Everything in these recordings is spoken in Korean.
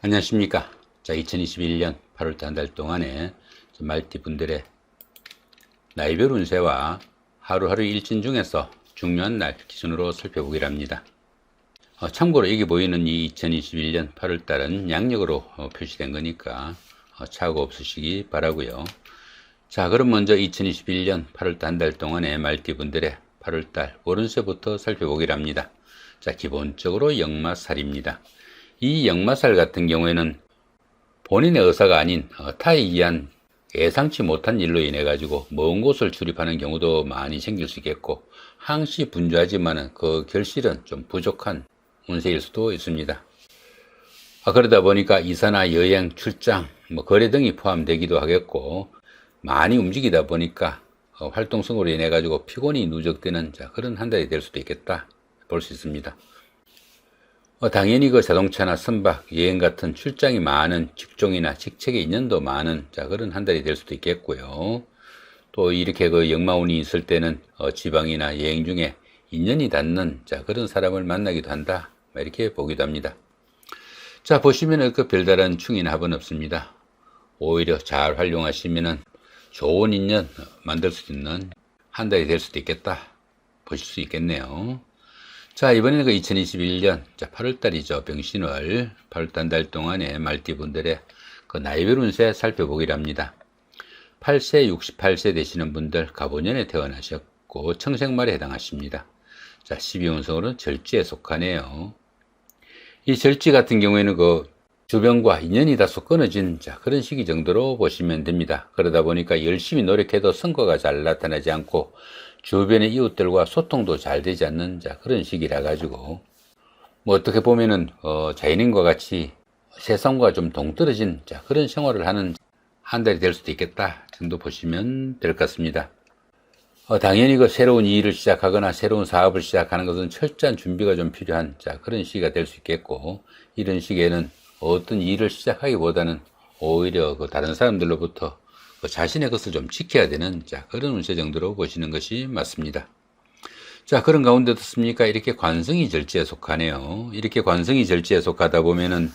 안녕하십니까. 자, 2021년 8월달 한 달 동안에 말띠 분들의 나이별 운세와 하루하루 일진 중에서 중요한 날 기준으로 살펴보기로 합니다. 참고로 여기 보이는 이 2021년 8월달은 양력으로 표시된 거니까 착오 없으시기 바라고요. 자, 그럼 먼저 2021년 8월달 한 달 동안의 말띠 분들의 8월달 월운세부터 살펴보기로 합니다. 자, 기본적으로 역마살입니다. 이 역마살 같은 경우에는 본인의 의사가 아닌 타에 의한 예상치 못한 일로 인해 가지고 먼 곳을 출입하는 경우도 많이 생길 수 있겠고, 항시 분주하지만은 그 결실은 좀 부족한 운세일 수도 있습니다. 그러다 보니까 이사나 여행, 출장, 거래 등이 포함되기도 하겠고, 많이 움직이다 보니까 활동성으로 인해 가지고 피곤이 누적되는 그런 한 달이 될 수도 있겠다 볼 수 있습니다. 당연히 그 자동차나 선박, 여행 같은 출장이 많은 직종이나 직책의 인연도 많은 그런 한 달이 될 수도 있겠고요. 또 이렇게 그 역마운이 있을 때는 지방이나 여행 중에 인연이 닿는 그런 사람을 만나기도 한다, 이렇게 보기도 합니다. 자, 보시면은 그 별다른 충이나 합은 없습니다. 오히려 잘 활용하시면은 좋은 인연 만들 수 있는 한 달이 될 수도 있겠다 보실 수 있겠네요. 자, 이번에는 그 2021년 8월달이죠. 병신월 8월달 한 달 동안의 말띠분들의 그 나이별 운세 살펴보기로 합니다. 8세, 68세 되시는 분들 갑오년에 태어나셨고 청생말에 해당하십니다. 자, 12운성으로는 절지에 속하네요. 이 절지 같은 경우에는 그 주변과 인연이 다소 끊어진 그런 시기 정도로 보시면 됩니다. 그러다 보니까 열심히 노력해도 성과가 잘 나타나지 않고 주변의 이웃들과 소통도 잘 되지 않는 그런 시기라 가지고 어떻게 보면은 자연인과 같이 세상과 좀 동떨어진 그런 생활을 하는 한 달이 될 수도 있겠다 정도 보시면 될 것 같습니다. 당연히 그 새로운 일을 시작하거나 새로운 사업을 시작하는 것은 철저한 준비가 좀 필요한 그런 시기가 될 수 있겠고, 이런 시기에는 어떤 일을 시작하기보다는 오히려 그 다른 사람들로부터 자신의 것을 좀 지켜야 되는 그런 운세 정도로 보시는 것이 맞습니다. 자, 그런 가운데 어떻습니까? 이렇게 관성이 절지에 속하네요. 이렇게 관성이 절지에 속하다 보면은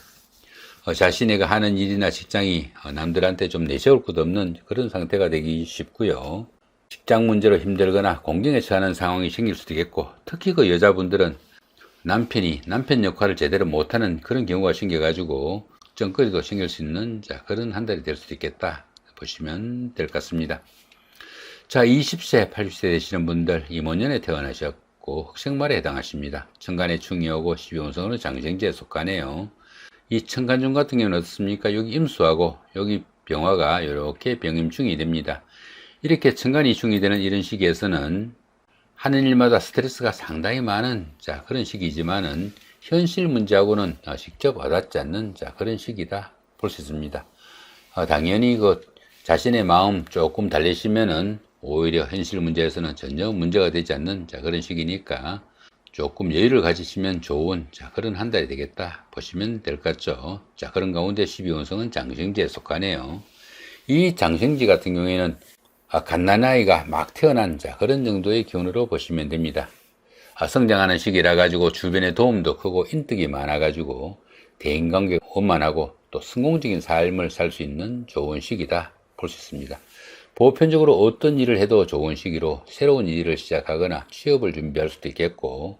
자신의 하는 일이나 직장이 남들한테 좀 내세울 것 없는 그런 상태가 되기 쉽고요. 직장 문제로 힘들거나 공경에 처하는 상황이 생길 수도 있겠고, 특히 그 여자분들은 남편이 남편 역할을 제대로 못하는 그런 경우가 생겨가지고 걱정거리도 생길 수 있는 그런 한 달이 될 수도 있겠다 보시면 될 것 같습니다. 자, 20세, 80세 되시는 분들 이모년에 태어나셨고 흑생말에 해당하십니다. 천간에 충이 오고 12운성으로 장생지에 속하네요. 이 천간중 같은 경우는 어떻습니까? 여기 임수하고 여기 병화가 이렇게 병임충이 됩니다. 이렇게 천간이 충이 되는 이런 시기에서는 하는 일마다 스트레스가 상당히 많은 그런 시기지만은 현실 문제하고는 직접 와닿지 않는 그런 시기다 볼 수 있습니다. 당연히 그 자신의 마음 조금 달래시면은 오히려 현실 문제에서는 전혀 문제가 되지 않는 그런 시기니까 조금 여유를 가지시면 좋은 그런 한 달이 되겠다 보시면 될 것 같죠. 그런 가운데 12운성은 장생지에 속하네요. 이 장생지 같은 경우에는 갓난아이가 막 태어난 그런 정도의 기운으로 보시면 됩니다. 성장하는 시기라 가지고 주변의 도움도 크고 인덕이 많아 가지고 대인관계가 원만하고 또 성공적인 삶을 살 수 있는 좋은 시기다 볼 수 있습니다. 보편적으로 어떤 일을 해도 좋은 시기로 새로운 일을 시작하거나 취업을 준비할 수도 있겠고,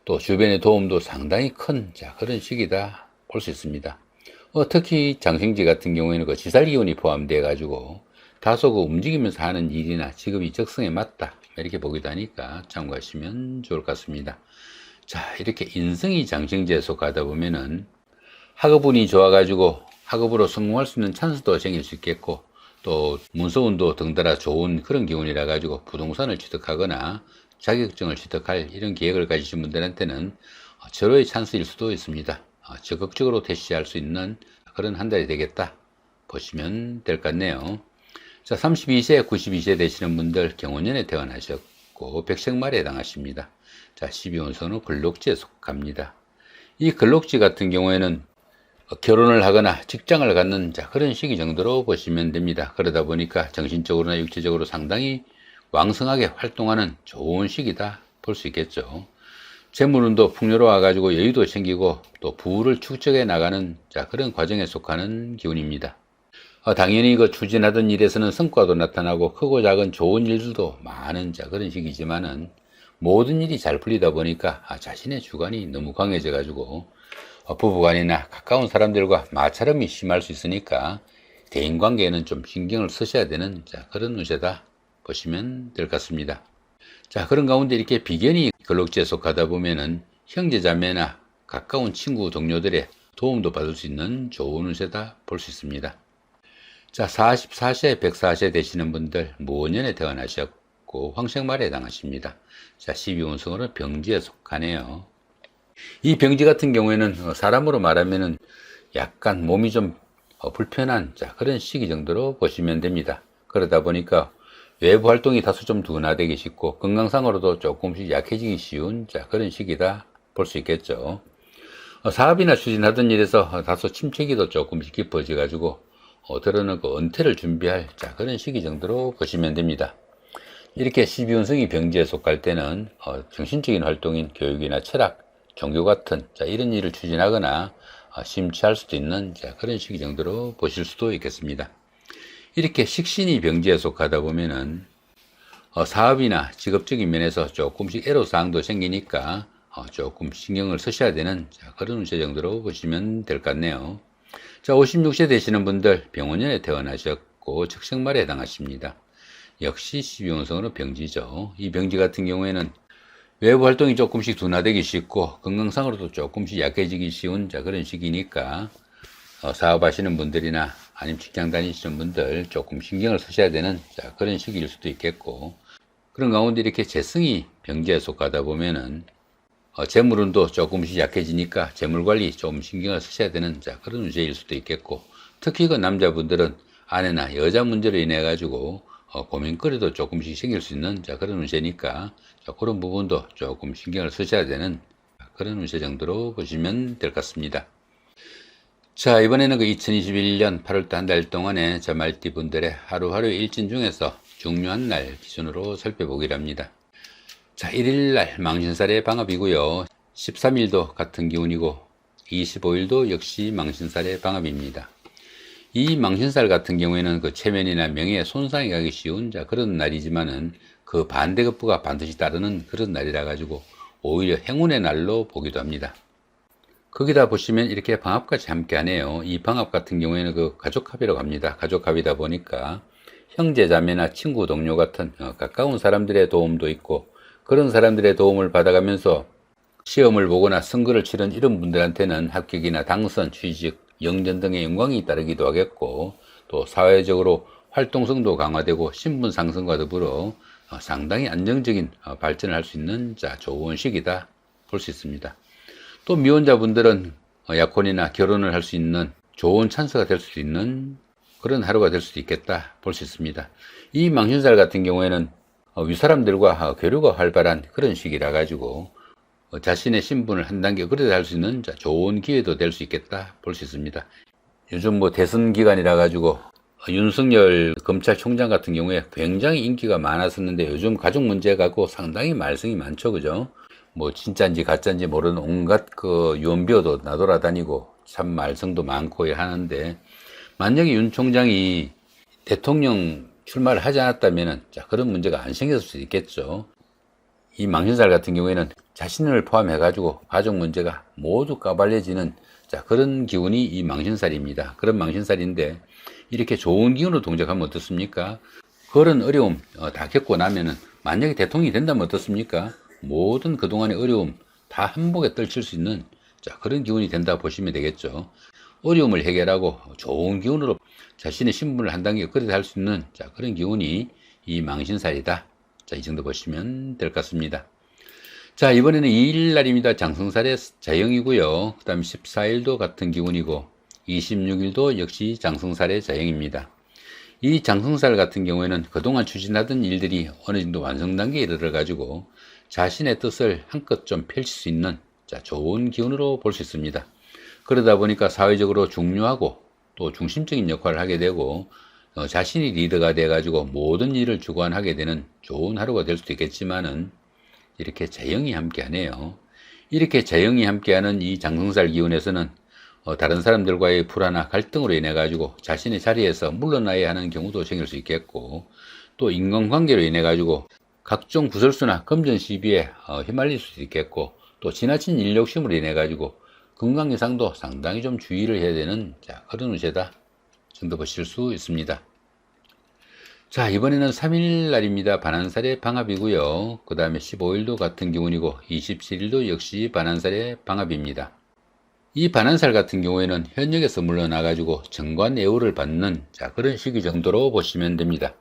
또 주변의 도움도 상당히 큰 그런 시기다 볼 수 있습니다. 특히 장생지 같은 경우에는 그 지살기운이 포함되어 가지고 다소 그 움직이면서 하는 일이나 직업이 적성에 맞다 이렇게 보기도 하니까 참고하시면 좋을 것 같습니다. 자, 이렇게 인성이 장생지에 속하다 보면은 학업운이 좋아가지고 학업으로 성공할 수 있는 찬스도 생길 수 있겠고, 또 문서운도 등달아 좋은 그런 기운이라 가지고 부동산을 취득하거나 자격증을 취득할 이런 계획을 가지신 분들한테는 절호의 찬스일 수도 있습니다. 적극적으로 대시할 수 있는 그런 한 달이 되겠다 보시면 될 것 같네요. 자, 32세, 92세 되시는 분들 경호년에 태어나셨고 백생말에 해당하십니다. 자, 12운성은 근록지에 속합니다. 이 근록지 같은 경우에는 결혼을 하거나 직장을 갖는 그런 시기 정도로 보시면 됩니다. 그러다 보니까 정신적으로나 육체적으로 상당히 왕성하게 활동하는 좋은 시기다 볼 수 있겠죠. 재물운도 풍요로워 가지고 여유도 생기고 또 부를 축적해 나가는 그런 과정에 속하는 기운입니다. 당연히 추진하던 일에서는 성과도 나타나고 크고 작은 좋은 일들도 많은 그런 시기지만은 모든 일이 잘 풀리다 보니까 자신의 주관이 너무 강해져 가지고 부부간이나 가까운 사람들과 마찰음이 심할 수 있으니까 대인관계에는 좀 신경을 쓰셔야 되는 그런 운세다 보시면 될 것 같습니다. 그런 가운데 이렇게 비견이 걸럭지에 속하다 보면은 형제자매나 가까운 친구 동료들의 도움도 받을 수 있는 좋은 운세다 볼 수 있습니다. 44세, 104세 되시는 분들 무원년에 태어나셨고 황생말에 해당하십니다. 12운성으로 병지에 속하네요. 이 병지 같은 경우에는 사람으로 말하면은 약간 몸이 좀 불편한 그런 시기 정도로 보시면 됩니다. 그러다 보니까 외부 활동이 다소 좀 둔화되기 쉽고 건강상으로도 조금씩 약해지기 쉬운 그런 시기다 볼 수 있겠죠. 사업이나 추진하던 일에서 다소 침체기도 조금씩 깊어져 가지고 들어는 은퇴를 준비할 그런 시기 정도로 보시면 됩니다. 이렇게 12운성이 병지에 속할 때는 정신적인 활동인 교육이나 철학, 종교 같은 이런 일을 추진하거나 심취할 수도 있는 그런 시기 정도로 보실 수도 있겠습니다. 이렇게 식신이 병지에 속하다 보면은 사업이나 직업적인 면에서 조금씩 애로사항도 생기니까 조금 신경을 쓰셔야 되는 그런 운세 정도로 보시면 될 것 같네요. 56세 되시는 분들 병원년에 태어나셨고 적생말에 해당하십니다. 역시 12운성으로 병지죠. 이 병지 같은 경우에는 외부 활동이 조금씩 둔화되기 쉽고 건강상으로도 조금씩 약해지기 쉬운 그런 시기니까 사업하시는 분들이나 아니면 직장 다니시는 분들 조금 신경을 쓰셔야 되는 그런 시기일 수도 있겠고, 그런 가운데 이렇게 재성이 병지에 속하다 보면은 재물운도 조금씩 약해지니까 재물관리 좀 신경을 쓰셔야 되는 그런 운세일 수도 있겠고, 특히 남자분들은 아내나 여자 문제로 인해 가지고 고민거리도 조금씩 생길 수 있는 그런 운세니까 그런 부분도 조금 신경을 쓰셔야 되는 그런 운세 정도로 보시면 될 것 같습니다. 이번에는 2021년 8월달 한 달 동안에 말띠분들의 하루하루 일진 중에서 중요한 날 기준으로 살펴보기로 합니다. 1일날 망신살의 방합이고요. 13일도 같은 기운이고 25일도 역시 망신살의 방합입니다. 이 망신살 같은 경우에는 체면이나 명예에 손상이 가기 쉬운 그런 날이지만은 그 반대급부가 반드시 따르는 그런 날이라 가지고 오히려 행운의 날로 보기도 합니다. 거기다 보시면 이렇게 방합까지 함께 하네요. 이 방합 같은 경우에는 가족합이라고 합니다. 가족합이다 보니까 형제 자매나 친구 동료 같은 가까운 사람들의 도움도 있고, 그런 사람들의 도움을 받아가면서 시험을 보거나 선거를 치른 이런 분들한테는 합격이나 당선, 취직, 영전 등의 영광이 따르기도 하겠고, 또 사회적으로 활동성도 강화되고 신분 상승과 더불어 상당히 안정적인 발전을 할 수 있는 좋은 시기다 볼 수 있습니다. 또 미혼자분들은 약혼이나 결혼을 할 수 있는 좋은 찬스가 될 수도 있는 그런 하루가 될 수도 있겠다 볼 수 있습니다. 이 망신살 같은 경우에는 윗사람들과 교류가 활발한 그런 시기라 가지고 자신의 신분을 한 단계 업그레이드 할 수 있는 좋은 기회도 될 수 있겠다 볼 수 있습니다. 요즘 대선 기간이라 가지고 윤석열 검찰총장 같은 경우에 굉장히 인기가 많았었는데 요즘 가족 문제 갖고 상당히 말썽이 많죠, 그죠? 진짜인지 가짜인지 모르는 온갖 유언비어도 나돌아다니고 참 말썽도 많고 하는데, 만약에 윤 총장이 대통령 출마를 하지 않았다면은 그런 문제가 안 생겼을 수도 있겠죠. 이 망신살 같은 경우에는 자신을 포함해 가지고 가족 문제가 모두 까발려지는 그런 기운이 이 망신살입니다. 그런 망신살인데 이렇게 좋은 기운으로 동작하면 어떻습니까? 그런 어려움 다 겪고 나면은 만약에 대통령이 된다면 어떻습니까? 모든 그동안의 어려움 다 한복에 떨칠 수 있는 그런 기운이 된다 보시면 되겠죠. 어려움을 해결하고 좋은 기운으로 자신의 신분을 한 단계 업그레이드 할 수 있는 그런 기운이 이 망신살이다. 이 정도 보시면 될 것 같습니다. 이번에는 2일 날입니다. 장성살의 자영이고요. 그 다음에 14일도 같은 기운이고 26일도 역시 장성살의 자영입니다. 이 장성살 같은 경우에는 그동안 추진하던 일들이 어느 정도 완성 단계에 이르러 가지고 자신의 뜻을 한껏 좀 펼칠 수 있는 좋은 기운으로 볼 수 있습니다. 그러다 보니까 사회적으로 중요하고 또 중심적인 역할을 하게 되고 자신이 리더가 돼 가지고 모든 일을 주관하게 되는 좋은 하루가 될 수도 있겠지만은 이렇게 재영이 함께 하네요. 이렇게 재형이 함께하는 이 장성살 기운에서는 다른 사람들과의 불화나 갈등으로 인해 가지고 자신의 자리에서 물러나야 하는 경우도 생길 수 있겠고, 또 인간관계로 인해 가지고 각종 구설수나 금전 시비에 휘말릴 수도 있겠고, 또 지나친 일 욕심으로 인해 가지고 건강 이상도 상당히 좀 주의를 해야 되는 그런 운세다 정도 보실 수 있습니다. 자, 이번에는 3일 날입니다. 반환살의 방합이고요. 그 다음에 15일도 같은 기운이고 27일도 역시 반환살의 방합입니다. 이 반환살 같은 경우에는 현역에서 물러나가지고 정관 애우를 받는 그런 시기 정도로 보시면 됩니다.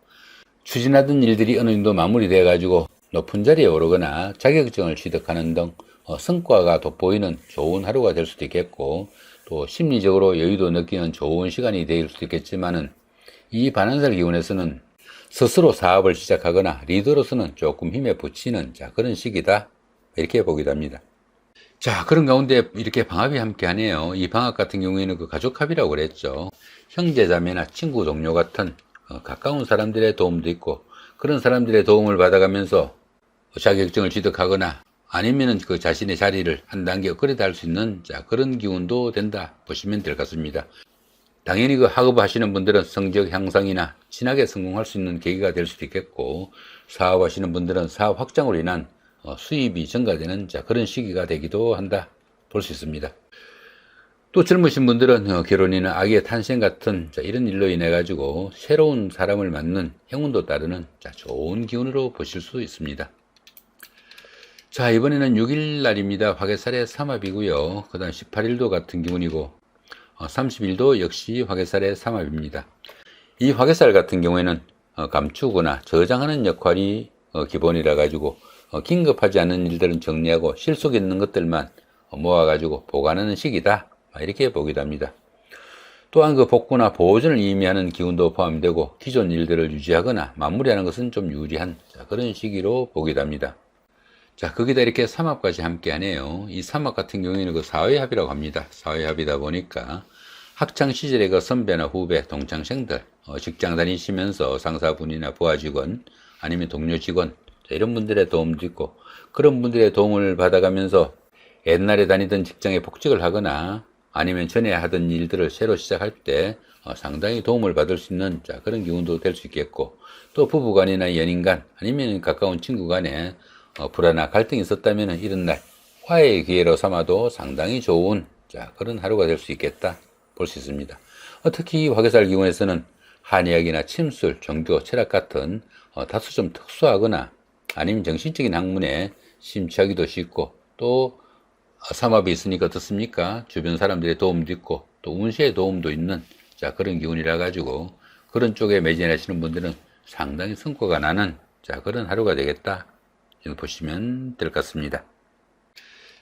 추진하던 일들이 어느 정도 마무리돼 가지고 높은 자리에 오르거나 자격증을 취득하는 등 성과가 돋보이는 좋은 하루가 될 수도 있겠고, 또 심리적으로 여유도 느끼는 좋은 시간이 될 수도 있겠지만은, 이 반환살 기운에서는 스스로 사업을 시작하거나 리더로서는 조금 힘에 부치는 그런 시기다 이렇게 보기도 합니다. 자, 그런 가운데 이렇게 방합이 함께 하네요. 이 방합 같은 경우에는 그 가족합이라고 그랬죠. 형제자매나 친구 동료 같은 가까운 사람들의 도움도 있고, 그런 사람들의 도움을 받아가면서 자격증을 취득하거나 아니면은 그 자신의 자리를 한 단계 업그레이드 할 수 있는 그런 기운도 된다 보시면 될 것 같습니다. 당연히 그 학업 하시는 분들은 성적 향상이나 진하게 성공할 수 있는 계기가 될 수도 있겠고, 사업 하시는 분들은 사업 확장으로 인한 수입이 증가되는 그런 시기가 되기도 한다 볼 수 있습니다. 또 젊으신 분들은 결혼이나 아기의 탄생 같은 이런 일로 인해 가지고 새로운 사람을 만난 행운도 따르는 좋은 기운으로 보실 수 있습니다. 자, 이번에는 6일 날입니다. 화개살의 삼합이고요. 그 다음 18일도 같은 기운이고 30일도 역시 화개살의 삼합입니다. 이 화개살 같은 경우에는 감추거나 저장하는 역할이 기본이라 가지고 긴급하지 않은 일들은 정리하고 실속 있는 것들만 모아가지고 보관하는 시기다 이렇게 보기도 합니다. 또한 그 복구나 보존을 의미하는 기운도 포함되고, 기존 일들을 유지하거나 마무리하는 것은 좀 유리한 그런 시기로 보기도 합니다. 자, 거기다 이렇게 삼합까지 함께 하네요. 이 삼합 같은 경우에는 그 사회합이라고 합니다. 사회합이다 보니까 학창 시절의 그 선배나 후배, 동창생들, 직장 다니시면서 상사분이나 부하 직원, 아니면 동료 직원, 이런 분들의 도움도 있고, 그런 분들의 도움을 받아가면서 옛날에 다니던 직장에 복직을 하거나 아니면 전에 하던 일들을 새로 시작할 때 상당히 도움을 받을 수 있는 그런 기운도 될 수 있겠고, 또 부부간이나 연인간 아니면 가까운 친구 간에 불화나 갈등이 있었다면 이런 날 화해의 기회로 삼아도 상당히 좋은 그런 하루가 될 수 있겠다 볼 수 있습니다. 특히 화개살 기운에서는 한의학이나 침술, 종교, 철학 같은 다소 좀 특수하거나 아니면 정신적인 학문에 심취하기도 쉽고, 또 삼합이 있으니까 어떻습니까? 주변 사람들의 도움도 있고 또 운세의 도움도 있는 그런 기운이라 가지고 그런 쪽에 매진하시는 분들은 상당히 성과가 나는 그런 하루가 되겠다 보시면 될 것 같습니다.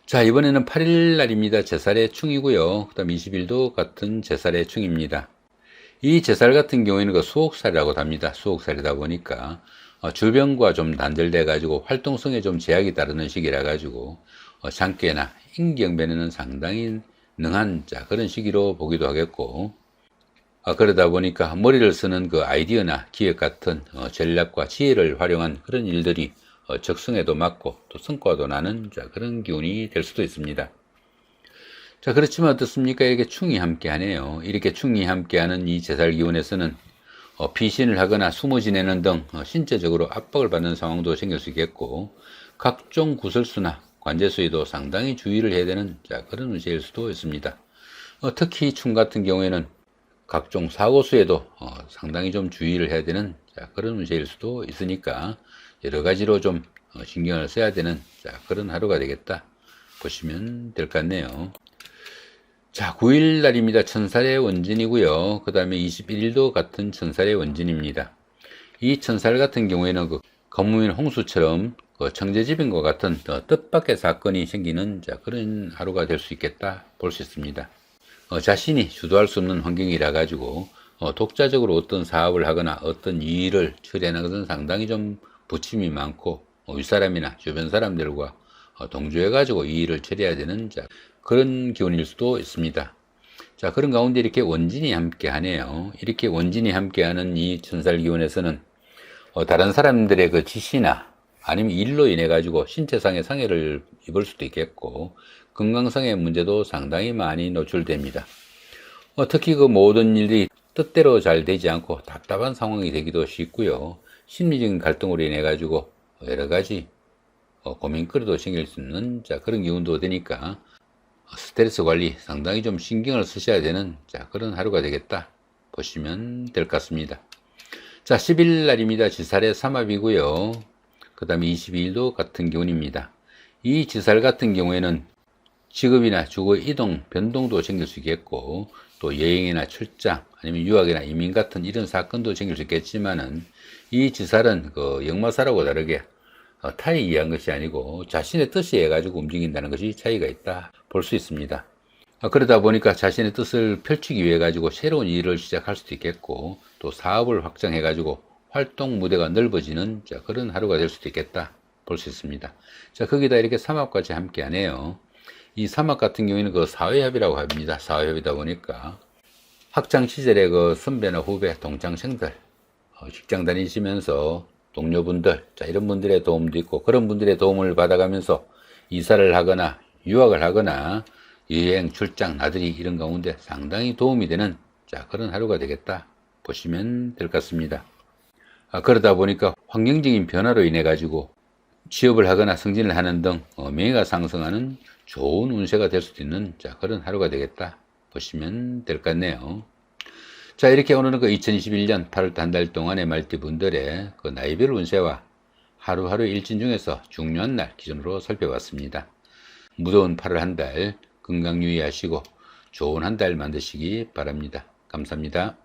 자, 이번에는 8일 날입니다. 제살의 충이고요. 그 다음 20일도 같은 제살의 충입니다. 이 제살 같은 경우에는 그 수옥살이라고 합니다. 수옥살이다 보니까 주변과 좀 단절돼 가지고 활동성에 좀 제약이 따르는 시기라 가지고 장깨나 인경변에는 상당히 능한 그런 시기로 보기도 하겠고, 그러다 보니까 머리를 쓰는 그 아이디어나 기획 같은 전략과 지혜를 활용한 그런 일들이 적성에도 맞고 또 성과도 나는 그런 기운이 될 수도 있습니다. 자, 그렇지만 어떻습니까? 이렇게 충이 함께 하네요. 이렇게 충이 함께 하는 이 제살 기운에서는 피신을 하거나 숨어 지내는 등 신체적으로 압박을 받는 상황도 생길 수 있겠고, 각종 구설수나 관제수에도 상당히 주의를 해야 되는 그런 운세일 수도 있습니다. 특히 충 같은 경우에는 각종 사고수에도 상당히 좀 주의를 해야 되는 그런 운세일 수도 있으니까 여러 가지로 좀 신경을 써야 되는 그런 하루가 되겠다 보시면 될 것 같네요. 자, 9일 날입니다. 천살의 원진이고요. 그 다음에 21일도 같은 천살의 원진입니다. 이 천살 같은 경우에는 그 거무인 홍수처럼 그 청제지변과 같은 뜻밖의 사건이 생기는 그런 하루가 될 수 있겠다 볼 수 있습니다. 자신이 주도할 수 없는 환경이라 가지고 독자적으로 어떤 사업을 하거나 어떤 일을 처리하는 것은 상당히 좀 부침이 많고, 윗사람이나 주변 사람들과 동조해 가지고 이 일을 처리해야 되는 그런 기운일 수도 있습니다. 자, 그런 가운데 이렇게 원진이 함께 하네요. 이렇게 원진이 함께 하는 이 천살 기운에서는 다른 사람들의 그 지시나 아니면 일로 인해 가지고 신체상의 상해를 입을 수도 있겠고 건강상의 문제도 상당히 많이 노출됩니다. 특히 그 모든 일이 뜻대로 잘 되지 않고 답답한 상황이 되기도 쉽고요. 심리적인 갈등으로 인해 가지고 여러 가지 고민거리도 생길 수 있는 그런 기운도 되니까 스트레스 관리 상당히 좀 신경을 쓰셔야 되는 그런 하루가 되겠다 보시면 될 것 같습니다. 10일 날입니다. 지살의 삼합이고요. 그 다음에 22일도 같은 기운입니다. 이 지살 같은 경우에는 직업이나 주거 이동, 변동도 생길 수 있겠고 또 여행이나 출장 아니면 유학이나 이민 같은 이런 사건도 생길 수 있겠지만은 이 지살은 그 역마살하고 다르게 타에 의한 것이 아니고 자신의 뜻에 의해 가지고 움직인다는 것이 차이가 있다 볼 수 있습니다. 그러다 보니까 자신의 뜻을 펼치기 위해 가지고 새로운 일을 시작할 수도 있겠고 또 사업을 확장해 가지고 활동 무대가 넓어지는 그런 하루가 될 수도 있겠다 볼 수 있습니다. 거기다 이렇게 삼합까지 함께 하네요. 이 삼합 같은 경우에는 그 사회협이라고 합니다. 사회협이다 보니까 학창 시절에 그 선배나 후배, 동창생들, 직장 다니시면서 동료분들, 이런 분들의 도움도 있고 그런 분들의 도움을 받아가면서 이사를 하거나 유학을 하거나 여행, 출장, 나들이 이런 가운데 상당히 도움이 되는 그런 하루가 되겠다 보시면 될 것 같습니다. 그러다 보니까 환경적인 변화로 인해 가지고 취업을 하거나 승진을 하는 등 명예가 상승하는 좋은 운세가 될 수도 있는 그런 하루가 되겠다 보시면 될 것 같네요. 이렇게 오늘은 그 2021년 8월 한 달 동안의 말띠분들의 그 나이별 운세와 하루하루 일진 중에서 중요한 날 기준으로 살펴봤습니다. 무더운 8월 한 달 건강 유의하시고 좋은 한 달 만드시기 바랍니다. 감사합니다.